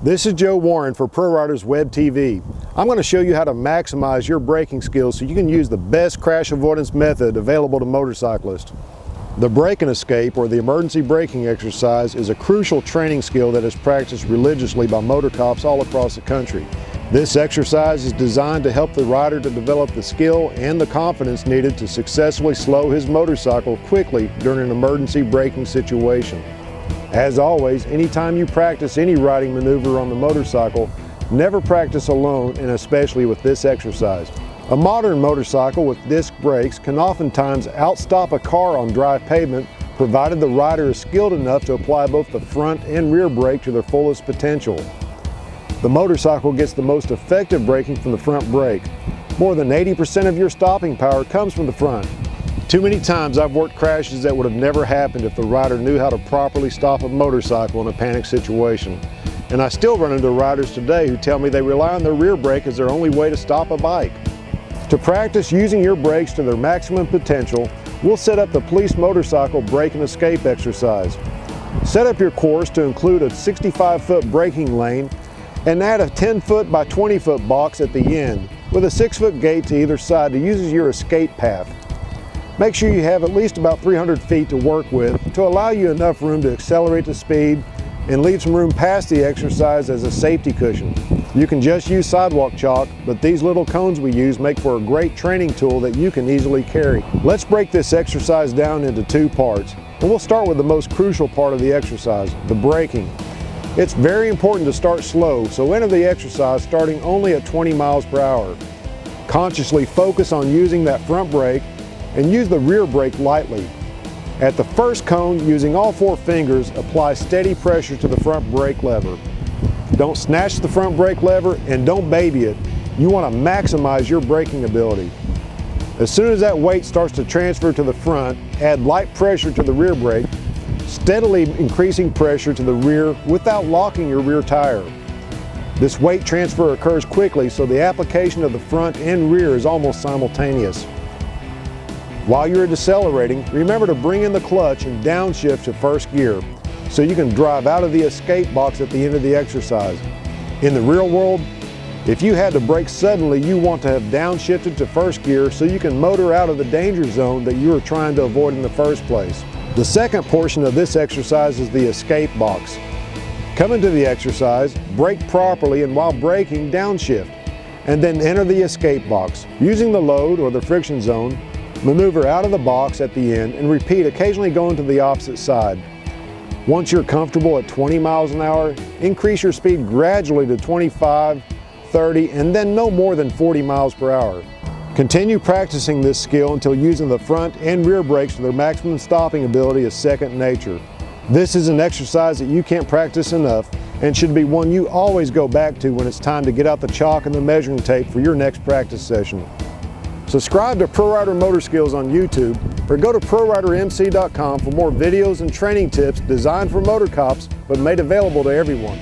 This is Joe Warren for Prorider's Web TV. I'm going to show you how to maximize your braking skills so you can use the best crash avoidance method available to motorcyclists. The brake and escape, or the emergency braking exercise, is a crucial training skill that is practiced religiously by motor cops all across the country. This exercise is designed to help the rider to develop the skill and the confidence needed to successfully slow his motorcycle quickly during an emergency braking situation. As always, anytime you practice any riding maneuver on the motorcycle, never practice alone, and especially with this exercise. A modern motorcycle with disc brakes can oftentimes outstop a car on dry pavement, provided the rider is skilled enough to apply both the front and rear brake to their fullest potential. The motorcycle gets the most effective braking from the front brake. More than 80% of your stopping power comes from the front. Too many times I've worked crashes that would have never happened if the rider knew how to properly stop a motorcycle in a panic situation. And I still run into riders today who tell me they rely on their rear brake as their only way to stop a bike. To practice using your brakes to their maximum potential, we'll set up the Police Motorcycle brake and escape exercise. Set up your course to include a 65-foot braking lane and add a 10-foot by 20-foot box at the end with a 6-foot gate to either side to use as your escape path. Make sure you have at least about 300 feet to work with to allow you enough room to accelerate the speed and leave some room past the exercise as a safety cushion. You can just use sidewalk chalk, but these little cones we use make for a great training tool that you can easily carry. Let's break this exercise down into two parts, and we'll start with the most crucial part of the exercise, the braking. It's very important to start slow, so enter the exercise starting only at 20 miles per hour. Consciously focus on using that front brake and use the rear brake lightly. At the first cone, using all 4 fingers, apply steady pressure to the front brake lever. Don't snatch the front brake lever and don't baby it. You want to maximize your braking ability. As soon as that weight starts to transfer to the front, add light pressure to the rear brake, steadily increasing pressure to the rear without locking your rear tire. This weight transfer occurs quickly, so the application of the front and rear is almost simultaneous. While you're decelerating, remember to bring in the clutch and downshift to first gear so you can drive out of the escape box at the end of the exercise. In the real world, if you had to brake suddenly, you want to have downshifted to first gear so you can motor out of the danger zone that you were trying to avoid in the first place. The second portion of this exercise is the escape box. Come into the exercise, brake properly, and while braking, downshift, and then enter the escape box. Using the load or the friction zone, maneuver out of the box at the end and repeat, occasionally going to the opposite side. Once you're comfortable at 20 miles an hour, increase your speed gradually to 25, 30, and then no more than 40 miles per hour. Continue practicing this skill until using the front and rear brakes to their maximum stopping ability is second nature. This is an exercise that you can't practice enough and should be one you always go back to when it's time to get out the chalk and the measuring tape for your next practice session. Subscribe to Prorider Motor Skills on YouTube or go to ProriderMC.com for more videos and training tips designed for motor cops but made available to everyone.